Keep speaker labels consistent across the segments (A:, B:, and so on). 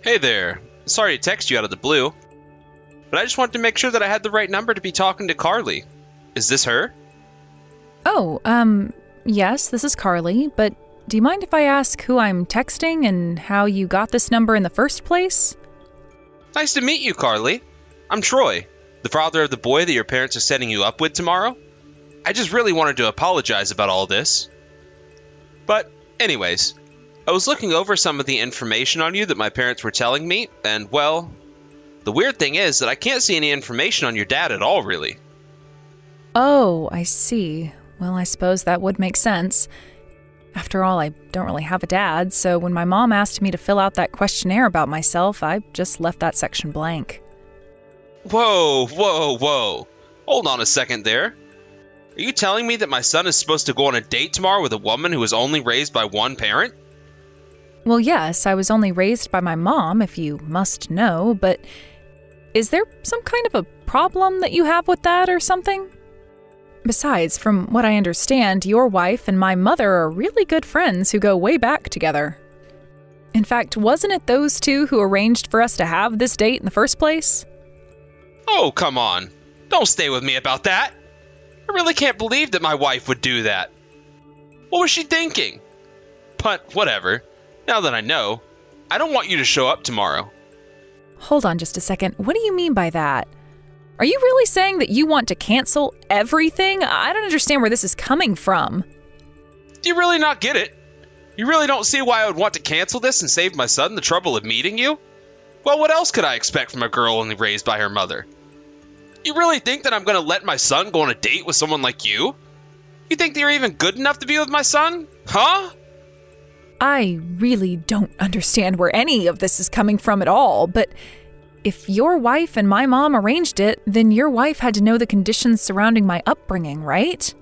A: Hey there. Sorry to text you out of the blue, but I just wanted to make sure that I had the right number to be talking to Carly. Is this her?
B: Oh, yes, this is Carly, but do you mind if I ask who I'm texting and how you got this number in the first place?
A: Nice to meet you, Carly. I'm Troy, the father of the boy that your parents are setting you up with tomorrow. I just really wanted to apologize about all this. But, anyways, I was looking over some of the information on you that my parents were telling me, and, well, the weird thing is that I can't see any information on your dad at all, really.
B: Oh, I see. Well, I suppose that would make sense. After all, I don't really have a dad, so when my mom asked me to fill out that questionnaire about myself, I just left that section blank.
A: Whoa, whoa, whoa. Hold on a second there. Are you telling me that my son is supposed to go on a date tomorrow with a woman who was only raised by one parent?
B: Well, yes, I was only raised by my mom, if you must know, but is there some kind of a problem that you have with that or something? Besides, from what I understand, your wife and my mother are really good friends who go way back together. In fact, wasn't it those two who arranged for us to have this date in the first place?
A: Oh, come on. Don't stay with me about that. I really can't believe that my wife would do that. What was she thinking? But whatever. Now that I know, I don't want you to show up tomorrow.
B: Hold on just a second. What do you mean by that? Are you really saying that you want to cancel everything? I don't understand where this is coming from.
A: Do you really not get it? You really don't see why I would want to cancel this and save my son the trouble of meeting you? Well, what else could I expect from a girl only raised by her mother? You really think that I'm going to let my son go on a date with someone like you? You think that you're even good enough to be with my son? Huh?
B: I really don't understand where any of this is coming from at all, but if your wife and my mom arranged it, then your wife had to know the conditions surrounding my upbringing, right?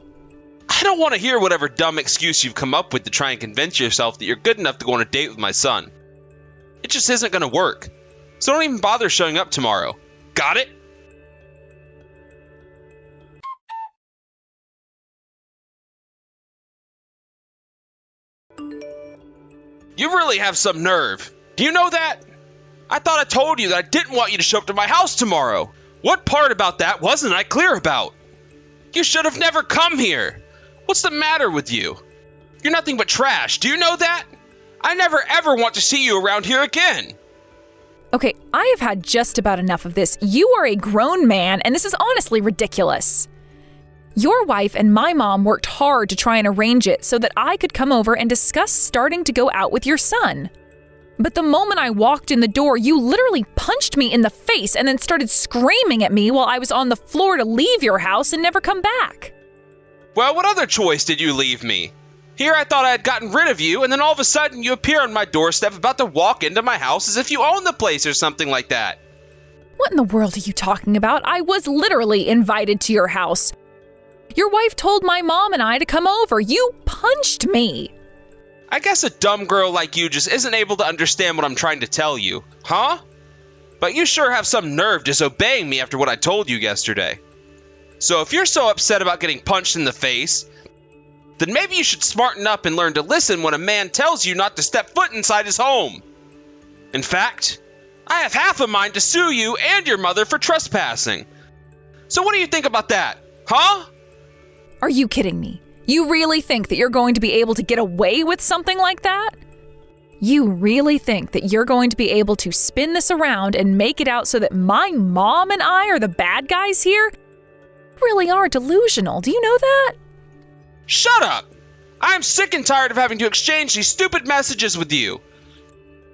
A: I don't want to hear whatever dumb excuse you've come up with to try and convince yourself that you're good enough to go on a date with my son. It just isn't going to work. So don't even bother showing up tomorrow. Got it? You really have some nerve. Do you know that? I thought I told you that I didn't want you to show up to my house tomorrow. What part about that wasn't I clear about? You should have never come here. What's the matter with you? You're nothing but trash. Do you know that? I never ever want to see you around here again.
B: Okay, I have had just about enough of this. You are a grown man, and this is honestly ridiculous. Your wife and my mom worked hard to try and arrange it so that I could come over and discuss starting to go out with your son. But the moment I walked in the door, you literally punched me in the face and then started screaming at me while I was on the floor to leave your house and never come back.
A: Well, what other choice did you leave me? Here I thought I had gotten rid of you, and then all of a sudden you appear on my doorstep about to walk into my house as if you own the place or something like that.
B: What in the world are you talking about? I was literally invited to your house. Your wife told my mom and I to come over. You punched me.
A: I guess a dumb girl like you just isn't able to understand what I'm trying to tell you, huh? But you sure have some nerve disobeying me after what I told you yesterday. So if you're so upset about getting punched in the face, then maybe you should smarten up and learn to listen when a man tells you not to step foot inside his home. In fact, I have half a mind to sue you and your mother for trespassing. So what do you think about that, huh?
B: Are you kidding me? You really think that you're going to be able to get away with something like that? You really think that you're going to be able to spin this around and make it out so that my mom and I are the bad guys here? You really are delusional. Do you know that?
A: Shut up! I'm sick and tired of having to exchange these stupid messages with you.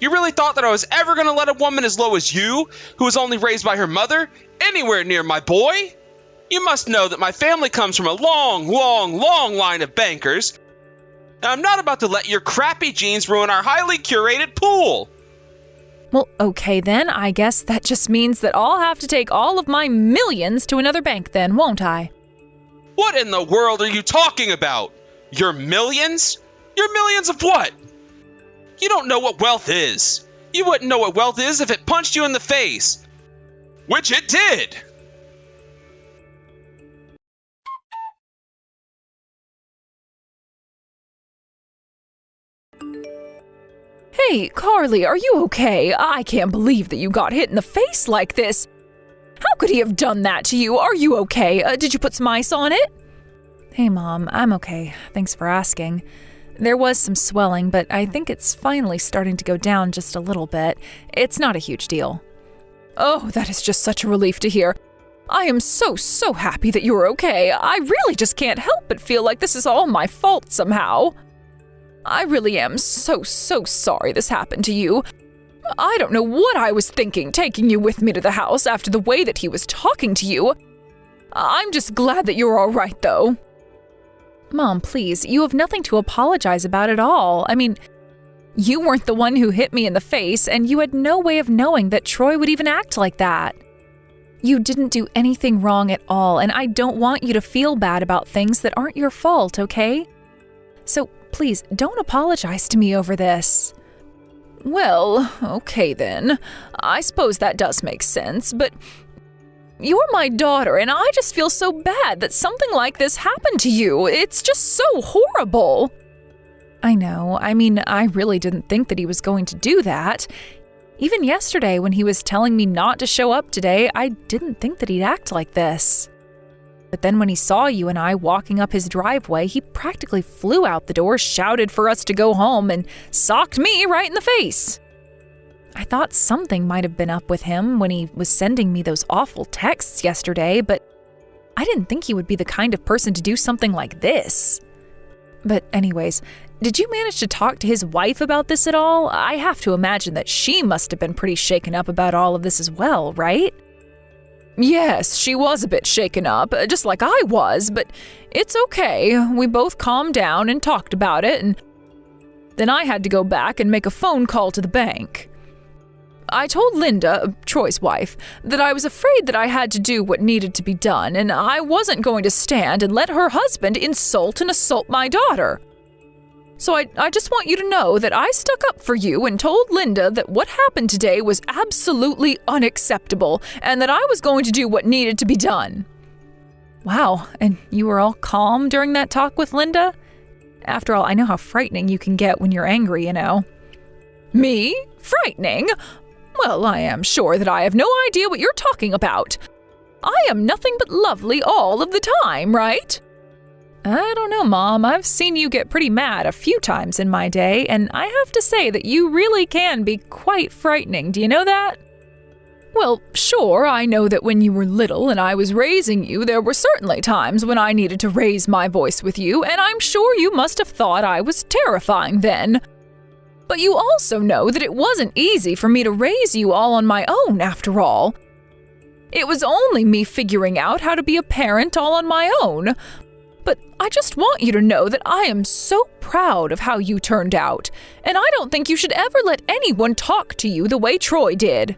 A: You really thought that I was ever going to let a woman as low as you, who was only raised by her mother, anywhere near my boy? You must know that my family comes from a long, long, long line of bankers, and I'm not about to let your crappy genes ruin our highly curated pool.
B: Well, okay then. I guess that just means that I'll have to take all of my millions to another bank then, won't I?
A: What in the world are you talking about? Your millions? Your millions of what? You don't know what wealth is. You wouldn't know what wealth is if it punched you in the face. Which it did.
B: Hey, Hey, Carly, are you okay? I can't believe that you got hit in the face like this. How could he have done that to you? Are you okay? Did you put some ice on it? Hey, Mom, I'm okay. Thanks for asking. There was some swelling, but I think it's finally starting to go down just a little bit. It's not a huge deal. Oh, that is just such a relief to hear. I am so happy that you're okay. I really just can't help but feel like this is all my fault somehow. I really am so sorry this happened to you. I don't know what I was thinking taking you with me to the house after the way that he was talking to you. I'm just glad that you're all right, though. Mom, please, you have nothing to apologize about at all. I mean, you weren't the one who hit me in the face, and you had no way of knowing that Troy would even act like that. You didn't do anything wrong at all, and I don't want you to feel bad about things that aren't your fault, okay? So please, don't apologize to me over this. Well, okay then. I suppose that does make sense, but you're my daughter, and I just feel so bad that something like this happened to you. It's just so horrible. I know. I mean, I really didn't think that he was going to do that. Even yesterday, when he was telling me not to show up today, I didn't think that he'd act like this. But then when he saw you and I walking up his driveway, he practically flew out the door, shouted for us to go home, and socked me right in the face. I thought something might have been up with him when he was sending me those awful texts yesterday, but I didn't think he would be the kind of person to do something like this. But anyways, did you manage to talk to his wife about this at all? I have to imagine that she must have been pretty shaken up about all of this as well, right? Yes, she was a bit shaken up, just like I was, but it's okay. We both calmed down and talked about it, and then I had to go back and make a phone call to the bank. I told Linda, Troy's wife, that I was afraid that I had to do what needed to be done, and I wasn't going to stand and let her husband insult and assault my daughter. So I just want you to know that I stuck up for you and told Linda that what happened today was absolutely unacceptable, and that I was going to do what needed to be done. Wow, and you were all calm during that talk with Linda? After all, I know how frightening you can get when you're angry, you know. Me? Frightening? Well, I am sure that I have no idea what you're talking about. I am nothing but lovely all of the time, right? I don't know, Mom. I've seen you get pretty mad a few times in my day, and I have to say that you really can be quite frightening. Do you know that? Well, sure, I know that when you were little and I was raising you, there were certainly times when I needed to raise my voice with you, and I'm sure you must have thought I was terrifying then. But you also know that it wasn't easy for me to raise you all on my own, after all. It was only me figuring out how to be a parent all on my own. But I just want you to know that I am so proud of how you turned out, and I don't think you should ever let anyone talk to you the way Troy did.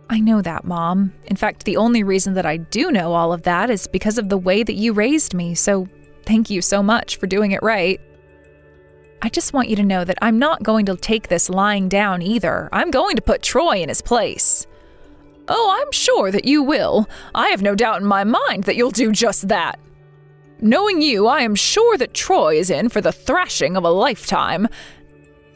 B: I know that, Mom. In fact, the only reason that I do know all of that is because of the way that you raised me, so thank you so much for doing it right. I just want you to know that I'm not going to take this lying down either. I'm going to put Troy in his place. Oh, I'm sure that you will. I have no doubt in my mind that you'll do just that. Knowing you, I am sure that Troy is in for the thrashing of a lifetime.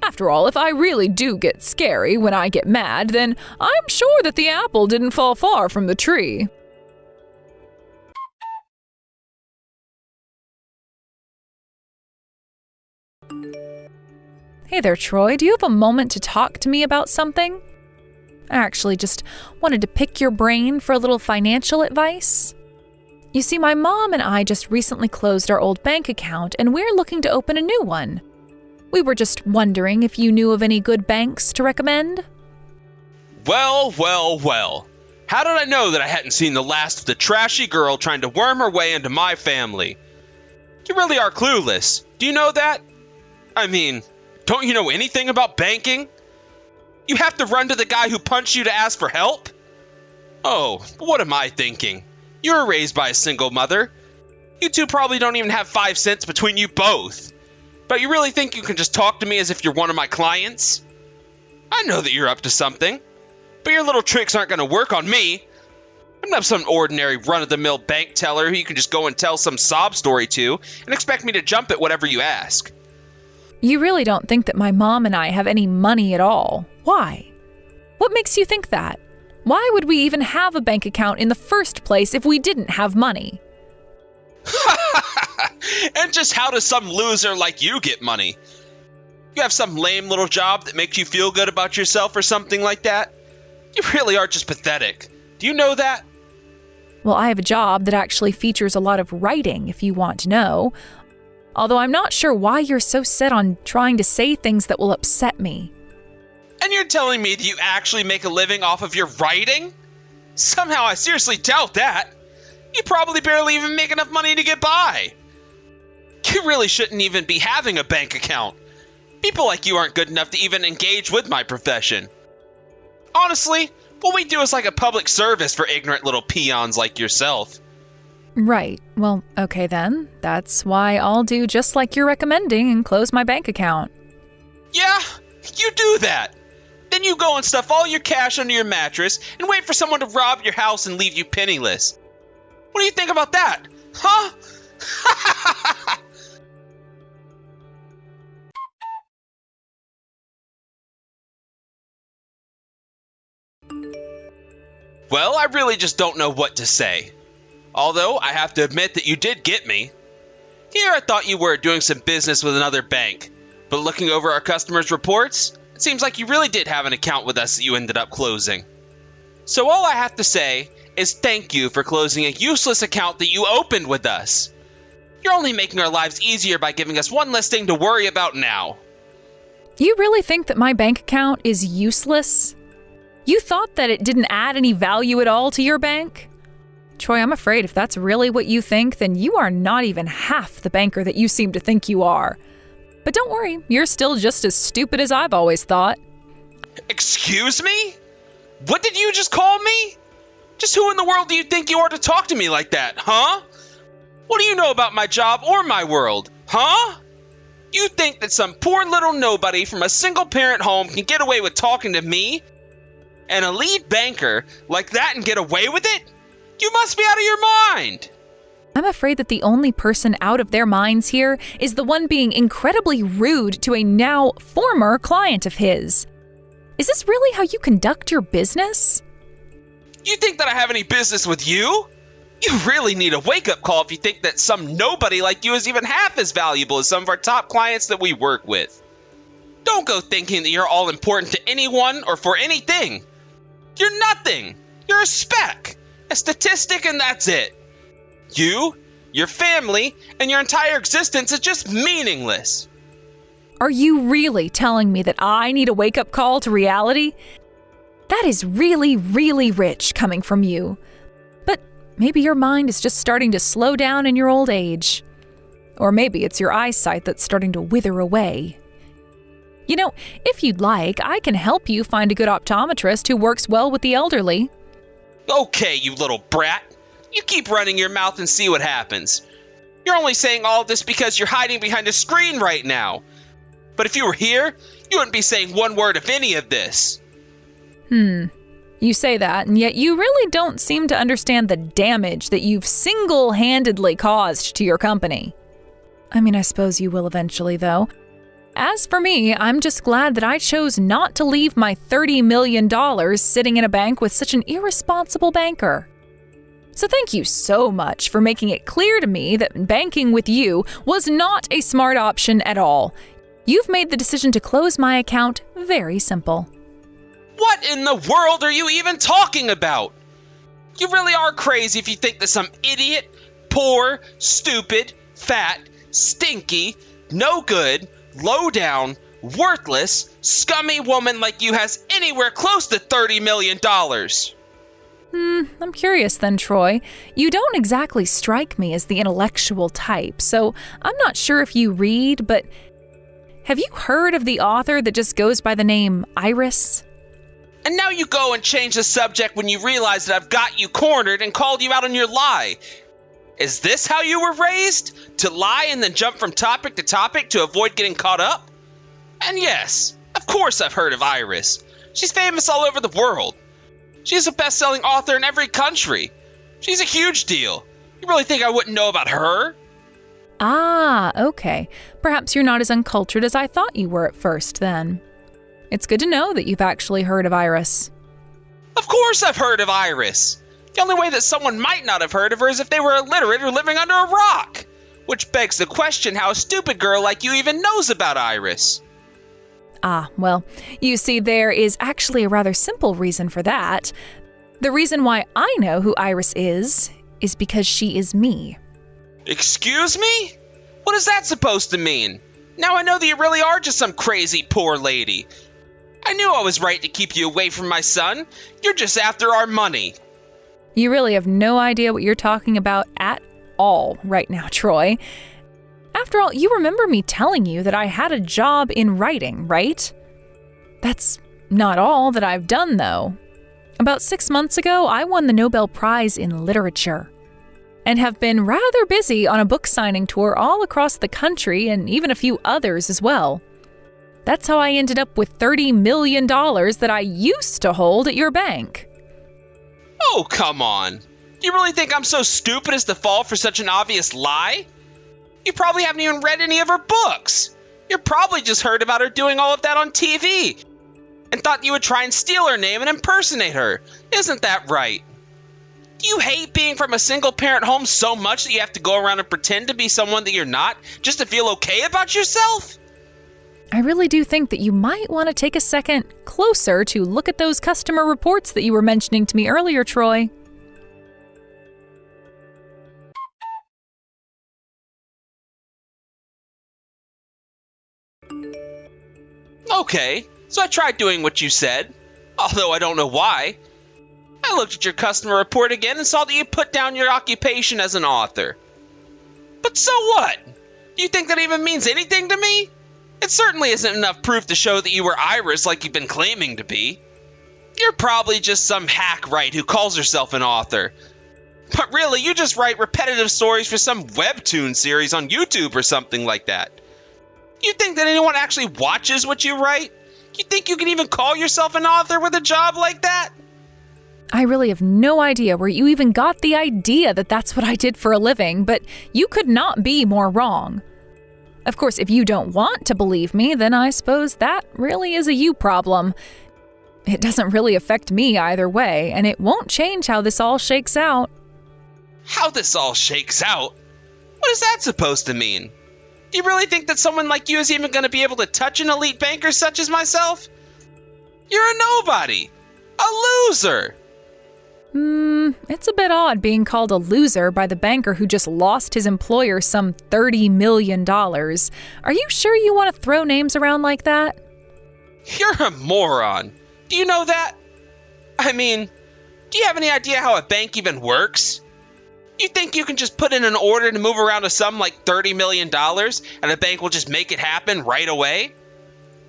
B: After all, if I really do get scary when I get mad, then I'm sure that the apple didn't fall far from the tree. Hey there, Troy. Do you have a moment to talk to me about something? I actually just wanted to pick your brain for a little financial advice. You see, my mom and I just recently closed our old bank account, and we're looking to open a new one. We were just wondering if you knew of any good banks to recommend?
A: Well. How did I know that I hadn't seen the last of the trashy girl trying to worm her way into my family? You really are clueless. Do you know that? I mean, don't you know anything about banking? You have to run to the guy who punched you to ask for help? Oh, what am I thinking? You were raised by a single mother. You two probably don't even have 5 cents between you both. But you really think you can just talk to me as if you're one of my clients? I know that you're up to something, but your little tricks aren't going to work on me. I'm not some ordinary run-of-the-mill bank teller who you can just go and tell some sob story to and expect me to jump at whatever you ask.
B: You really don't think that my mom and I have any money at all. Why? What makes you think that? Why would we even have a bank account in the first place if we didn't have money?
A: And just how does some loser like you get money? You have some lame little job that makes you feel good about yourself or something like that? You really are just pathetic. Do you know that?
B: Well, I have a job that actually features a lot of writing, if you want to know. Although I'm not sure why you're so set on trying to say things that will upset me.
A: And you're telling me that you actually make a living off of your writing? Somehow I seriously doubt that. You probably barely even make enough money to get by. You really shouldn't even be having a bank account. People like you aren't good enough to even engage with my profession. Honestly, what we do is like a public service for ignorant little peons like yourself.
B: Right. Well, okay then. That's why I'll do just like you're recommending and close my bank account.
A: Yeah, you do that. Then you go and stuff all your cash under your mattress and wait for someone to rob your house and leave you penniless. What do you think about that? Huh? Well, I really just don't know what to say. Although, I have to admit that you did get me. Here I thought you were doing some business with another bank, but looking over our customers' reports, it seems like you really did have an account with us that you ended up closing. So all I have to say is thank you for closing a useless account that you opened with us. You're only making our lives easier by giving us one less thing to worry about now.
B: You really think that my bank account is useless? You thought that it didn't add any value at all to your bank? Troy, I'm afraid if that's really what you think, then you are not even half the banker that you seem to think you are. But don't worry, you're still just as stupid as I've always thought.
A: Excuse me? What did you just call me? Just who in the world do you think you are to talk to me like that, huh? What do you know about my job or my world, huh? You think that some poor little nobody from a single-parent home can get away with talking to me? An elite banker like that and get away with it? You must be out of your mind!
B: I'm afraid that the only person out of their minds here is the one being incredibly rude to a now former client of his. Is this really how you conduct your business?
A: You think that I have any business with you? You really need a wake-up call if you think that some nobody like you is even half as valuable as some of our top clients that we work with. Don't go thinking that you're all important to anyone or for anything. You're nothing. You're a speck, a statistic, and that's it. You, your family, and your entire existence is just meaningless.
B: Are you really telling me that I need a wake-up call to reality? That is really, really rich coming from you. But maybe your mind is just starting to slow down in your old age. Or maybe it's your eyesight that's starting to wither away. You know, if you'd like, I can help you find a good optometrist who works well with the elderly.
A: Okay, you little brat. You keep running your mouth and see what happens. You're only saying all of this because you're hiding behind a screen right now. But if you were here, you wouldn't be saying one word of any of this.
B: You say that, and yet you really don't seem to understand the damage that you've single-handedly caused to your company. I mean, I suppose you will eventually, though. As for me, I'm just glad that I chose not to leave my $30 million sitting in a bank with such an irresponsible banker. So thank you so much for making it clear to me that banking with you was not a smart option at all. You've made the decision to close my account very simple.
A: What in the world are you even talking about? You really are crazy if you think that some idiot, poor, stupid, fat, stinky, no good, low down, worthless, scummy woman like you has anywhere close to $30 million.
B: I'm curious then, Troy. You don't exactly strike me as the intellectual type, so I'm not sure if you read, but have you heard of the author that just goes by the name Iris?
A: And now you go and change the subject when you realize that I've got you cornered and called you out on your lie. Is this how you were raised? To lie and then jump from topic to topic to avoid getting caught up? And yes, of course I've heard of Iris. She's famous all over the world. She's a best-selling author in every country. She's a huge deal. You really think I wouldn't know about her?
B: Ah, okay. Perhaps you're not as uncultured as I thought you were at first, then. It's good to know that you've actually heard of Iris.
A: Of course I've heard of Iris. The only way that someone might not have heard of her is if they were illiterate or living under a rock. Which begs the question how a stupid girl like you even knows about Iris.
B: Ah, well, you see, there is actually a rather simple reason for that. The reason why I know who Iris is because she is me.
A: Excuse me? What is that supposed to mean? Now I know that you really are just some crazy poor lady. I knew I was right to keep you away from my son. You're just after our money.
B: You really have no idea what you're talking about at all right now, Troy. After all, you remember me telling you that I had a job in writing, right? That's not all that I've done, though. About 6 months ago, I won the Nobel Prize in Literature and have been rather busy on a book signing tour all across the country and even a few others as well. That's how I ended up with $30 million that I used to hold at your bank.
A: Oh, come on. Do you really think I'm so stupid as to fall for such an obvious lie? You probably haven't even read any of her books. You probably just heard about her doing all of that on TV and thought you would try and steal her name and impersonate her. Isn't that right? Do you hate being from a single-parent home so much that you have to go around and pretend to be someone that you're not just to feel okay about yourself?
B: I really do think that you might want to take a second closer to look at those customer reports that you were mentioning to me earlier, Troy.
A: Okay, so I tried doing what you said, although I don't know why. I looked at your customer report again and saw that you put down your occupation as an author. But so what? Do you think that even means anything to me? It certainly isn't enough proof to show that you were Iris like you've been claiming to be. You're probably just some hack write who calls herself an author. But really, you just write repetitive stories for some webtoon series on YouTube or something like that. You think that anyone actually watches what you write? You think you can even call yourself an author with a job like that?
B: I really have no idea where you even got the idea that that's what I did for a living, but you could not be more wrong. Of course, if you don't want to believe me, then I suppose that really is a you problem. It doesn't really affect me either way, and it won't change how this all shakes out.
A: How this all shakes out? What is that supposed to mean? Do you really think that someone like you is even going to be able to touch an elite banker such as myself? You're a nobody. A loser.
B: It's a bit odd being called a loser by the banker who just lost his employer some $30 million. Are you sure you want to throw names around like that?
A: You're a moron. Do you know that? I mean, do you have any idea how a bank even works? You think you can just put in an order to move around a sum like $30 million and the bank will just make it happen right away?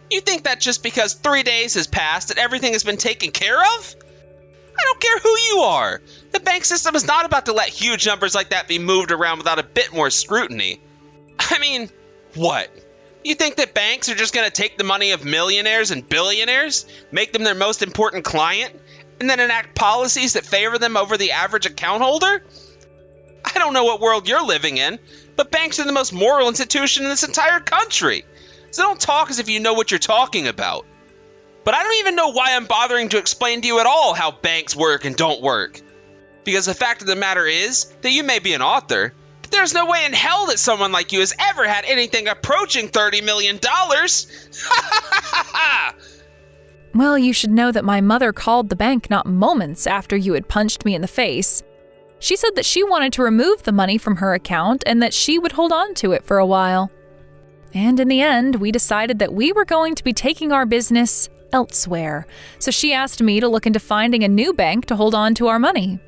A: You think that just because 3 days has passed that everything has been taken care of? I don't care who you are. The bank system is not about to let huge numbers like that be moved around without a bit more scrutiny. I mean, what? You think that banks are just going to take the money of millionaires and billionaires, make them their most important client, and then enact policies that favor them over the average account holder? I don't know what world you're living in, but banks are the most moral institution in this entire country. So don't talk as if you know what you're talking about. But I don't even know why I'm bothering to explain to you at all how banks work and don't work. Because the fact of the matter is that you may be an author, but there's no way in hell that someone like you has ever had anything approaching $30 million.
B: Well, you should know that my mother called the bank not moments after you had punched me in the face. She said that she wanted to remove the money from her account and that she would hold on to it for a while. And in the end, we decided that we were going to be taking our business elsewhere, so she asked me to look into finding a new bank to hold on to our money.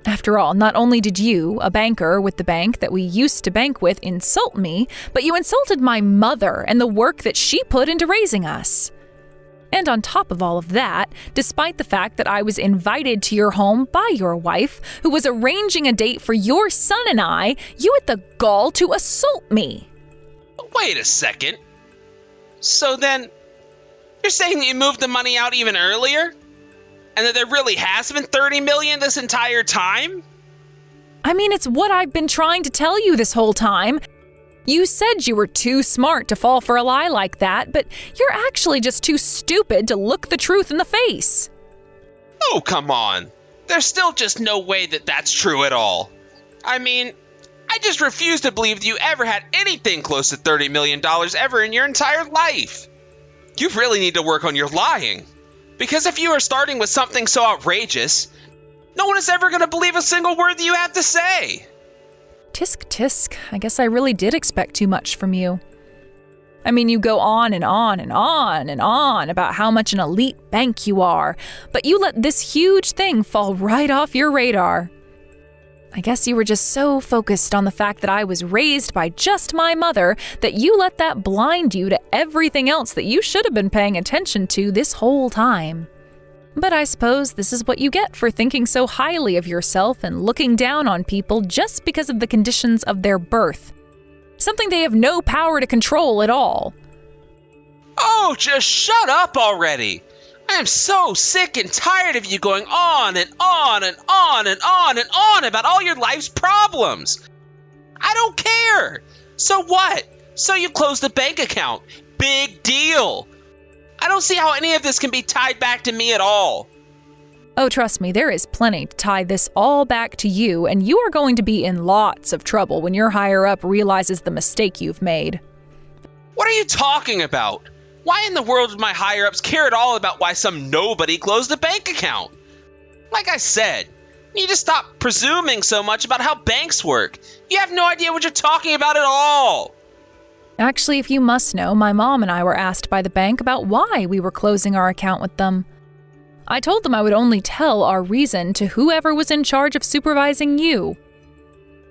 B: After all, not only did you, a banker with the bank that we used to bank with, insult me, but you insulted my mother and the work that she put into raising us. And on top of all of that, despite the fact that I was invited to your home by your wife, who was arranging a date for your son and I, you had the gall to assault me.
A: Wait a second. So then, you're saying that you moved the money out even earlier? And that there really has been $30 million this entire time?
B: I mean, it's what I've been trying to tell you this whole time. You said you were too smart to fall for a lie like that, but you're actually just too stupid to look the truth in the face.
A: Oh, come on. There's still just no way that that's true at all. I mean, I just refuse to believe that you ever had anything close to $30 million ever in your entire life. You really need to work on your lying. Because if you are starting with something so outrageous, no one is ever going to believe a single word that you have to say.
B: Tisk tisk, I guess I really did expect too much from you. I mean, you go on and on and on and on about how much an elite bank you are, but you let this huge thing fall right off your radar. I guess you were just so focused on the fact that I was raised by just my mother that you let that blind you to everything else that you should have been paying attention to this whole time. But I suppose this is what you get for thinking so highly of yourself and looking down on people just because of the conditions of their birth. Something they have no power to control at all.
A: Oh, just shut up already. I am so sick and tired of you going on and on and on and on and on about all your life's problems. I don't care. So what? So you closed a bank account. Big deal. I don't see how any of this can be tied back to me at all.
B: Oh, trust me, there is plenty to tie this all back to you, and you are going to be in lots of trouble when your higher up realizes the mistake you've made.
A: What are you talking about? Why in the world would my higher ups care at all about why some nobody closed a bank account? Like I said, you need to stop presuming so much about how banks work. You have no idea what you're talking about at all.
B: Actually, if you must know, my mom and I were asked by the bank about why we were closing our account with them. I told them I would only tell our reason to whoever was in charge of supervising you.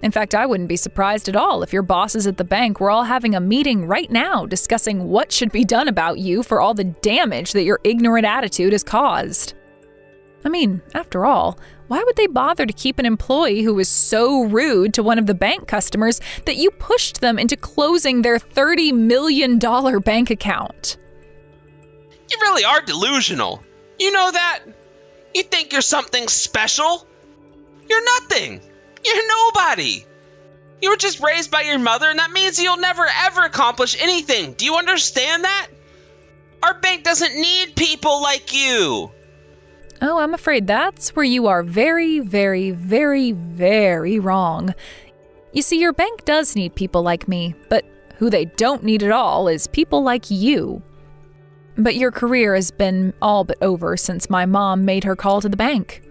B: In fact, I wouldn't be surprised at all if your bosses at the bank were all having a meeting right now discussing what should be done about you for all the damage that your ignorant attitude has caused. I mean, after all, why would they bother to keep an employee who was so rude to one of the bank customers that you pushed them into closing their $30 million bank account?
A: You really are delusional. You know that? You think you're something special? You're nothing. You're nobody. You were just raised by your mother, and that means you'll never ever accomplish anything. Do you understand that? Our bank doesn't need people like you.
B: Oh, I'm afraid that's where you are very, very, very, very wrong. You see, your bank does need people like me, but who they don't need at all is people like you. But your career has been all but over since my mom made her call to the bank.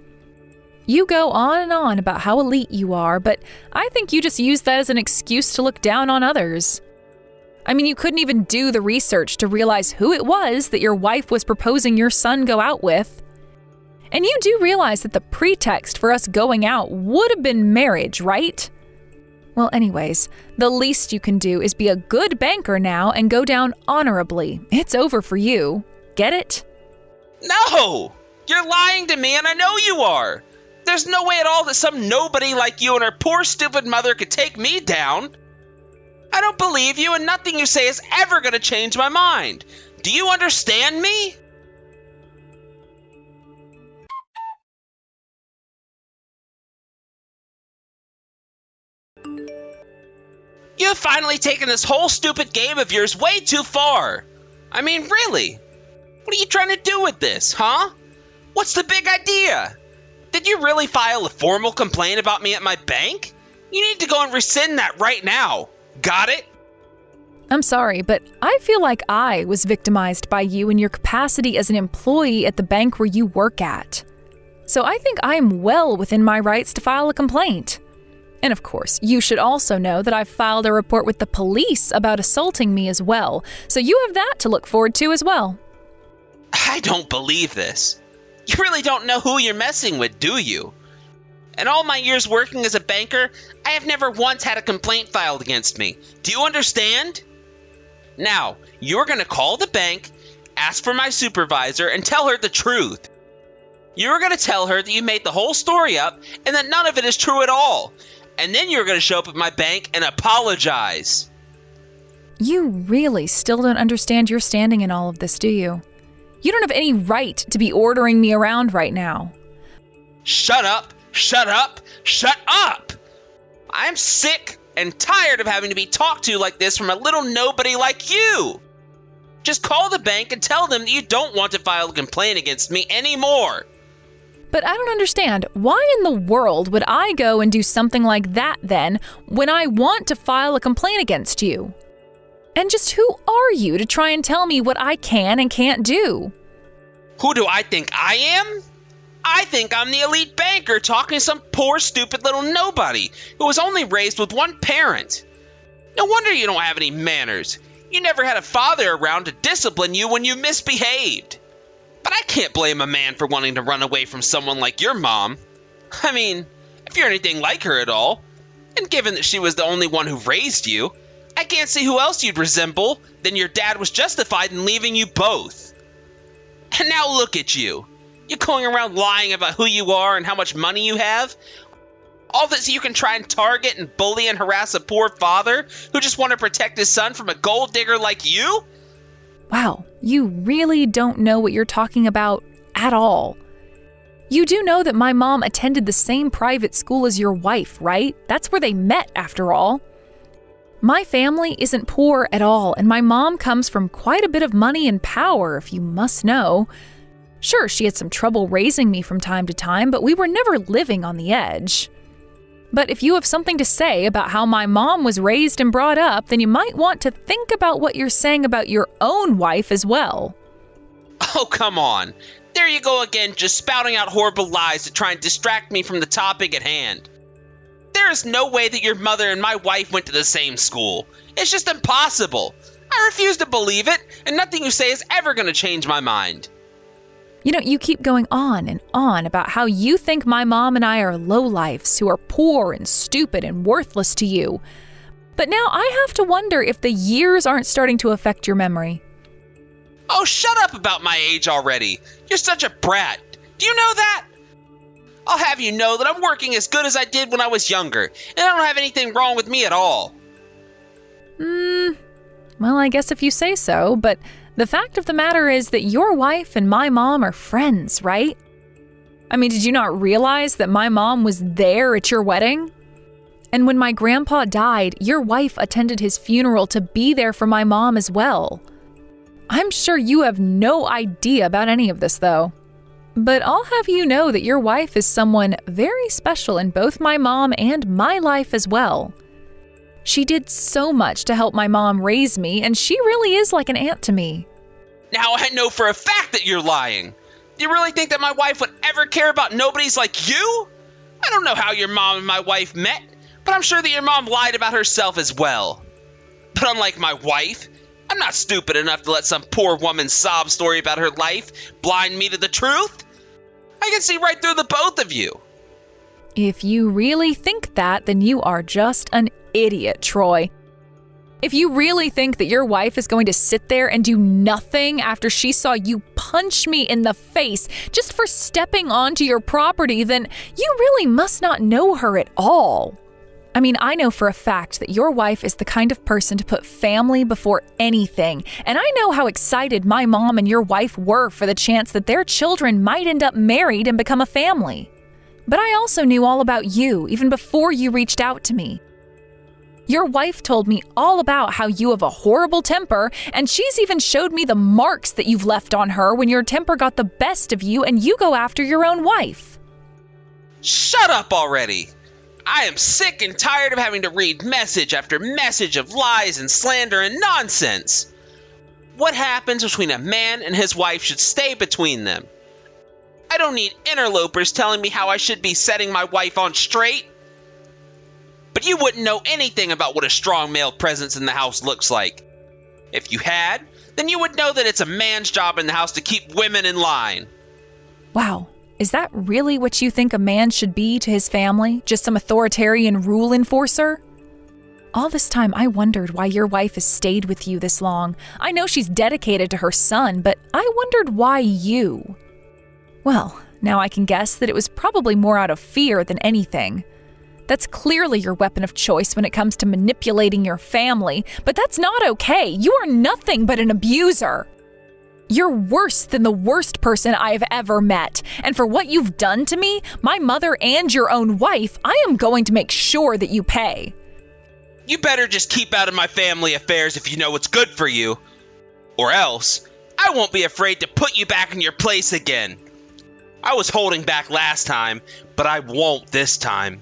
B: You go on and on about how elite you are, but I think you just use that as an excuse to look down on others. I mean, you couldn't even do the research to realize who it was that your wife was proposing your son go out with. And you do realize that the pretext for us going out would have been marriage, right? Well, anyways, the least you can do is be a good banker now and go down honorably. It's over for you. Get it?
A: No! You're lying to me, and I know you are. There's no way at all that some nobody like you and her poor stupid mother could take me down. I don't believe you, and nothing you say is ever going to change my mind. Do you understand me? You have finally taken this whole stupid game of yours way too far. I mean, really? What are you trying to do with this, huh? What's the big idea? Did you really file a formal complaint about me at my bank? You need to go and rescind that right now. Got it?
B: I'm sorry, but I feel like I was victimized by you in your capacity as an employee at the bank where you work at. So I think I'm well within my rights to file a complaint. And of course, you should also know that I've filed a report with the police about assaulting me as well, so you have that to look forward to as well.
A: I don't believe this. You really don't know who you're messing with, do you? In all my years working as a banker, I have never once had a complaint filed against me. Do you understand? Now, you're going to call the bank, ask for my supervisor, and tell her the truth. You're going to tell her that you made the whole story up and that none of it is true at all. And then you're going to show up at my bank and apologize.
B: You really still don't understand your standing in all of this, do you? You don't have any right to be ordering me around right now.
A: Shut up! Shut up! Shut up! I'm sick, and tired of having to be talked to like this from a little nobody like you. Just call the bank and tell them that you don't want to file a complaint against me anymore.
B: But I don't understand. Why in the world would I go and do something like that then when I want to file a complaint against you? And just who are you to try and tell me what I can and can't do?
A: Who do I think I am? I think I'm the elite banker talking to some poor, stupid little nobody who was only raised with one parent. No wonder you don't have any manners. You never had a father around to discipline you when you misbehaved. But I can't blame a man for wanting to run away from someone like your mom. I mean, if you're anything like her at all, and given that she was the only one who raised you, I can't see who else you'd resemble. Then your dad was justified in leaving you both. And now look at you. You're going around lying about who you are and how much money you have. All that so you can try and target and bully and harass a poor father who just want to protect his son from a gold digger like you?
B: Wow, you really don't know what you're talking about at all. You do know that my mom attended the same private school as your wife, right? That's where they met, after all. My family isn't poor at all, and my mom comes from quite a bit of money and power, if you must know. Sure, she had some trouble raising me from time to time, but we were never living on the edge. But if you have something to say about how my mom was raised and brought up, then you might want to think about what you're saying about your own wife as well.
A: Oh, come on. There you go again, just spouting out horrible lies to try and distract me from the topic at hand. There is no way that your mother and my wife went to the same school. It's just impossible. I refuse to believe it, and nothing you say is ever going to change my mind.
B: You know, you keep going on and on about how you think my mom and I are lowlifes who are poor and stupid and worthless to you. But now I have to wonder if the years aren't starting to affect your memory.
A: Oh, shut up about my age already. You're such a brat. Do you know that? I'll have you know that I'm working as good as I did when I was younger, and I don't have anything wrong with me at all.
B: Well, I guess if you say so, but the fact of the matter is that your wife and my mom are friends, right? I mean, did you not realize that my mom was there at your wedding? And when my grandpa died, your wife attended his funeral to be there for my mom as well. I'm sure you have no idea about any of this, though. But I'll have you know that your wife is someone very special in both my mom and my life as well. She did so much to help my mom raise me, and she really is like an aunt to me.
A: Now I know for a fact that you're lying. Do you really think that my wife would ever care about nobodies like you? I don't know how your mom and my wife met, but I'm sure that your mom lied about herself as well. But unlike my wife, I'm not stupid enough to let some poor woman's sob story about her life blind me to the truth. I can see right through the both of you.
B: If you really think that, then you are just an idiot, Troy. If you really think that your wife is going to sit there and do nothing after she saw you punch me in the face just for stepping onto your property, then you really must not know her at all. I mean, I know for a fact that your wife is the kind of person to put family before anything, and I know how excited my mom and your wife were for the chance that their children might end up married and become a family. But I also knew all about you even before you reached out to me. Your wife told me all about how you have a horrible temper, and she's even showed me the marks that you've left on her when your temper got the best of you and you go after your own wife.
A: Shut up already! I am sick and tired of having to read message after message of lies and slander and nonsense. What happens between a man and his wife should stay between them. I don't need interlopers telling me how I should be setting my wife on straight. But you wouldn't know anything about what a strong male presence in the house looks like. If you had, then you would know that it's a man's job in the house to keep women in line.
B: Wow. Is that really what you think a man should be to his family? Just some authoritarian rule enforcer? All this time, I wondered why your wife has stayed with you this long. I know she's dedicated to her son, but I wondered why you. Well, now I can guess that it was probably more out of fear than anything. That's clearly your weapon of choice when it comes to manipulating your family, but that's not okay. You are nothing but an abuser. You're worse than the worst person I have ever met. And for what you've done to me, my mother, and your own wife, I am going to make sure that you pay.
A: You better just keep out of my family affairs if you know what's good for you. Or else, I won't be afraid to put you back in your place again. I was holding back last time, but I won't this time.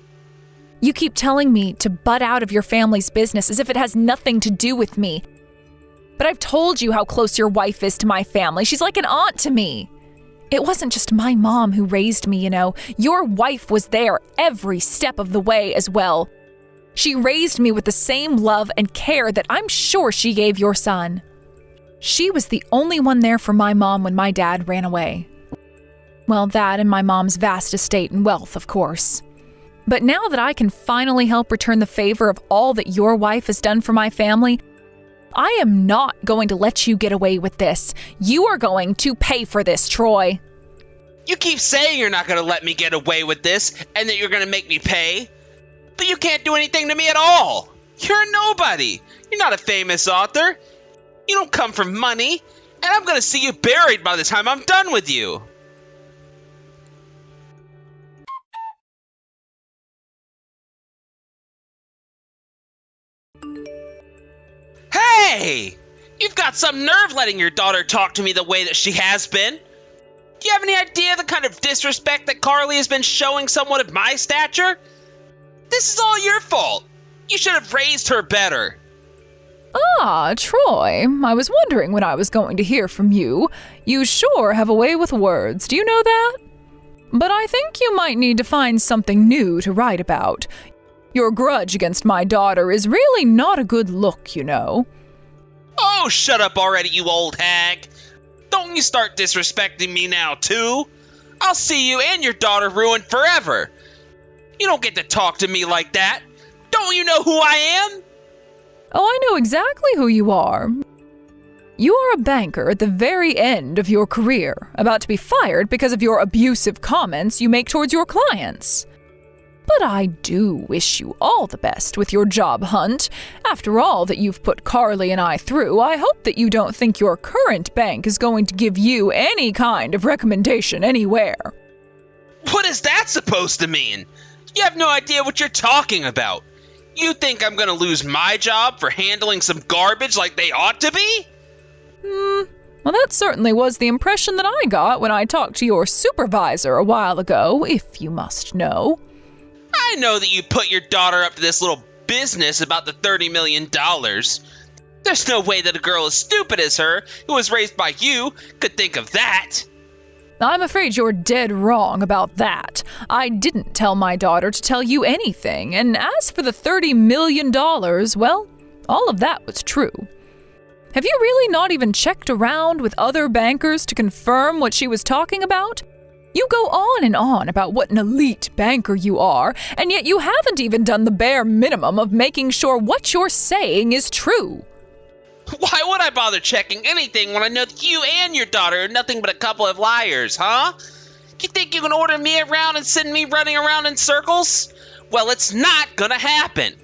B: You keep telling me to butt out of your family's business as if it has nothing to do with me. But I've told you how close your wife is to my family. She's like an aunt to me. It wasn't just my mom who raised me, you know. Your wife was there every step of the way as well. She raised me with the same love and care that I'm sure she gave your son. She was the only one there for my mom when my dad ran away. Well, that and my mom's vast estate and wealth, of course. But now that I can finally help return the favor of all that your wife has done for my family, I am not going to let you get away with this. You are going to pay for this, Troy.
A: You keep saying you're not going to let me get away with this and that you're going to make me pay. But you can't do anything to me at all. You're a nobody. You're not a famous author. You don't come from money. And I'm going to see you buried by the time I'm done with you. Hey! You've got some nerve letting your daughter talk to me the way that she has been. Do you have any idea the kind of disrespect that Carly has been showing someone of my stature? This is all your fault. You should have raised her better.
B: Ah, Troy, I was wondering when I was going to hear from you. You sure have a way with words, do you know that? But I think you might need to find something new to write about. Your grudge against my daughter is really not a good look, you know.
A: Oh, shut up already, you old hag. Don't you start disrespecting me now, too. I'll see you and your daughter ruined forever. You don't get to talk to me like that. Don't you know who I am?
B: Oh, I know exactly who you are. You are a banker at the very end of your career, about to be fired because of your abusive comments you make towards your clients. But I do wish you all the best with your job hunt. After all that you've put Carly and I through, I hope that you don't think your current bank is going to give you any kind of recommendation anywhere.
A: What is that supposed to mean? You have no idea what you're talking about. You think I'm gonna lose my job for handling some garbage like they ought to be?
B: Well, that certainly was the impression that I got when I talked to your supervisor a while ago, if you must know.
A: I know that you put your daughter up to this little business about the $30 million. There's no way that a girl as stupid as her, who was raised by you, could think of that.
B: I'm afraid you're dead wrong about that. I didn't tell my daughter to tell you anything, and as for the $30 million, well, all of that was true. Have you really not even checked around with other bankers to confirm what she was talking about? You go on and on about what an elite banker you are, and yet you haven't even done the bare minimum of making sure what you're saying is true.
A: Why would I bother checking anything when I know that you and your daughter are nothing but a couple of liars, huh? You think you can order me around and send me running around in circles? Well, it's not gonna happen.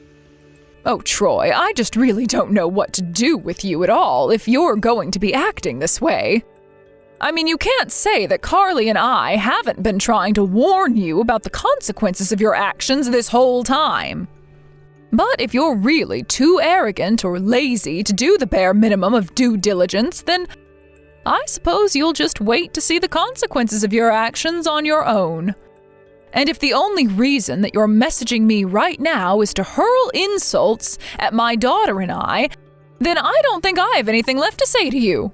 B: Oh, Troy, I just really don't know what to do with you at all if you're going to be acting this way. I mean, you can't say that Carly and I haven't been trying to warn you about the consequences of your actions this whole time. But if you're really too arrogant or lazy to do the bare minimum of due diligence, then I suppose you'll just wait to see the consequences of your actions on your own. And if the only reason that you're messaging me right now is to hurl insults at my daughter and I, then I don't think I have anything left to say to you.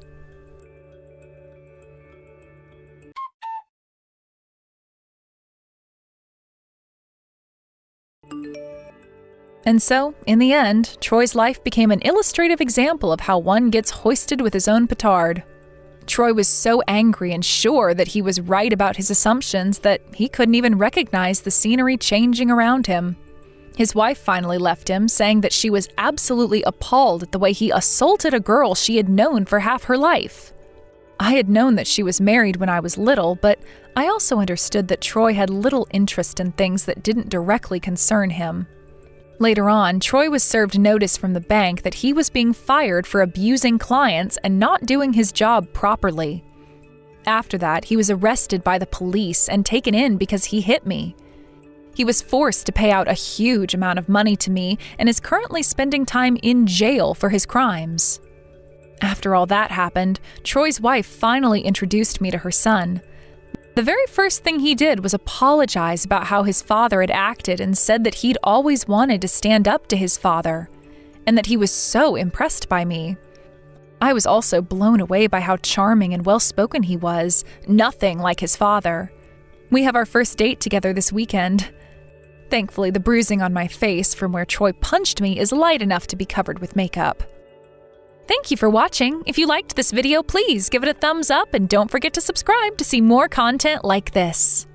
B: And so, in the end, Troy's life became an illustrative example of how one gets hoisted with his own petard. Troy was so angry and sure that he was right about his assumptions that he couldn't even recognize the scenery changing around him. His wife finally left him, saying that she was absolutely appalled at the way he assaulted a girl she had known for half her life. I had known that she was married when I was little, but I also understood that Troy had little interest in things that didn't directly concern him. Later on, Troy was served notice from the bank that he was being fired for abusing clients and not doing his job properly. After that, he was arrested by the police and taken in because he hit me. He was forced to pay out a huge amount of money to me and is currently spending time in jail for his crimes. After all that happened, Troy's wife finally introduced me to her son. The very first thing he did was apologize about how his father had acted and said that he'd always wanted to stand up to his father, and that he was so impressed by me. I was also blown away by how charming and well-spoken he was, nothing like his father. We have our first date together this weekend. Thankfully, the bruising on my face from where Troy punched me is light enough to be covered with makeup. Thank you for watching. If you liked this video, please give it a thumbs up and don't forget to subscribe to see more content like this.